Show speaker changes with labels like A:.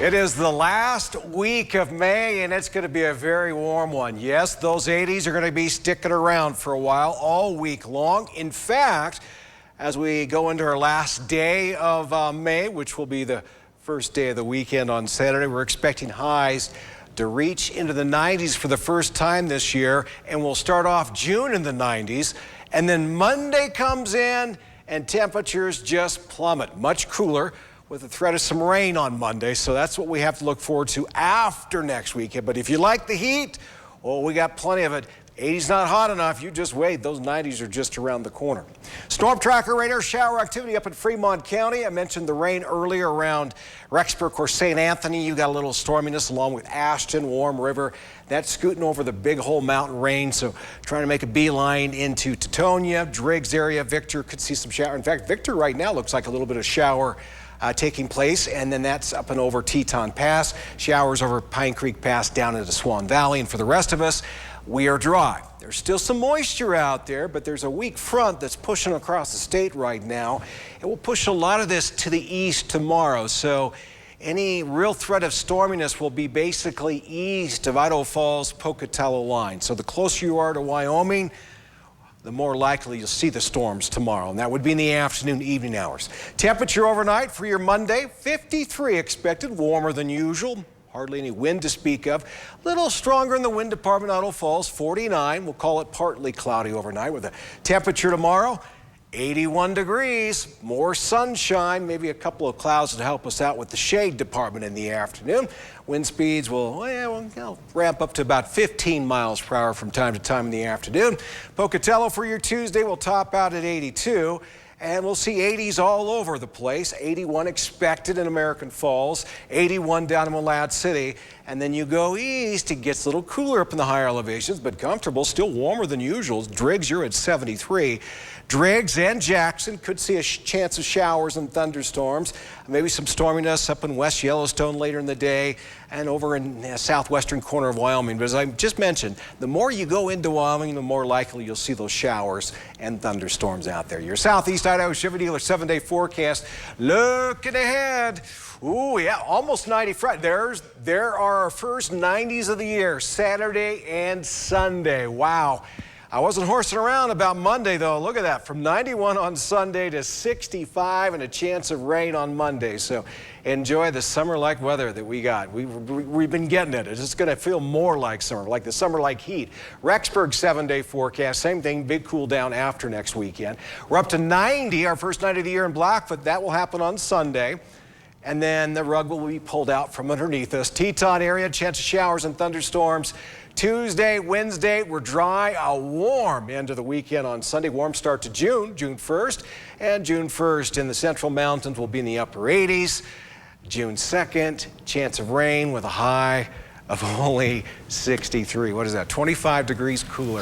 A: It is the last week of May, and it's going to be a very warm one. Yes, those 80s are going to be sticking around for a while, all week long. In fact, as we go into our last day of May, which will be the first day of the weekend on Saturday, we're expecting highs to reach into the 90s for the first time this year, and we'll start off June in the 90s. And then Monday comes in, and temperatures just plummet, much cooler, with the threat of some rain on Monday. So that's what we have to look forward to after next weekend. But if you like the heat, well, we got plenty of it. 80's not hot enough. You just wait. Those 90s are just around the corner. Storm tracker radar, shower activity up in Fremont County. I mentioned the rain earlier around Rexburg or St. Anthony. You got a little storminess along with Ashton, Warm River. That's scooting over the Big Hole Mountain range. So trying to make a beeline into Teutonia, Driggs area. Victor could see some shower. In fact, Victor right now looks like a little bit of shower taking place, and then that's up and over Teton Pass, showers over Pine Creek Pass down into Swan Valley. And for the rest of us, we are dry. There's still some moisture out there, but there's a weak front that's pushing across the state right now. It will push a lot of this to the east tomorrow. So any real threat of storminess will be basically east of Idaho Falls, Pocatello line. So the closer you are to Wyoming, the more likely you'll see the storms tomorrow, and that would be in the afternoon, evening hours. Temperature overnight for your Monday, 53 expected, warmer than usual. Hardly any wind to speak of. A little stronger in the wind department, Idaho Falls, 49. We'll call it partly cloudy overnight with a temperature tomorrow, 81 degrees, more sunshine, maybe a couple of clouds to help us out with the shade department in the afternoon. Wind speeds will ramp up to about 15 miles per hour from time to time in the afternoon. Pocatello for your Tuesday will top out at 82. And we'll see 80s all over the place. 81 expected in American Falls, 81 down in Malad City. And then you go east, it gets a little cooler up in the higher elevations, but comfortable, still warmer than usual. Driggs, you're at 73. Driggs and Jackson could see a chance of showers and thunderstorms. Maybe some storminess up in West Yellowstone later in the day and over in the southwestern corner of Wyoming. But as I just mentioned, the more you go into Wyoming, the more likely you'll see those showers and thunderstorms out there. Your Southeast Idaho Chevy dealer 7-day forecast. Looking ahead. Ooh, yeah, almost 90 Friday. There are our first 90s of the year, Saturday and Sunday. Wow. I wasn't horsing around about Monday, though. Look at that, from 91 on Sunday to 65 and a chance of rain on Monday. So enjoy the summer-like weather that we got. We've been getting it. It's just going to feel more like summer, like the summer-like heat. Rexburg 7-day forecast, same thing, big cool down after next weekend. We're up to 90, our first night of the year in Blackfoot. That will happen on Sunday. And then the rug will be pulled out from underneath us. Teton area, chance of showers and thunderstorms. Tuesday, Wednesday, we're dry, a warm end of the weekend on Sunday. Warm start to June 1st. And June 1st in the Central Mountains will be in the upper 80s. June 2nd, chance of rain with a high of only 63. What is that, 25 degrees cooler.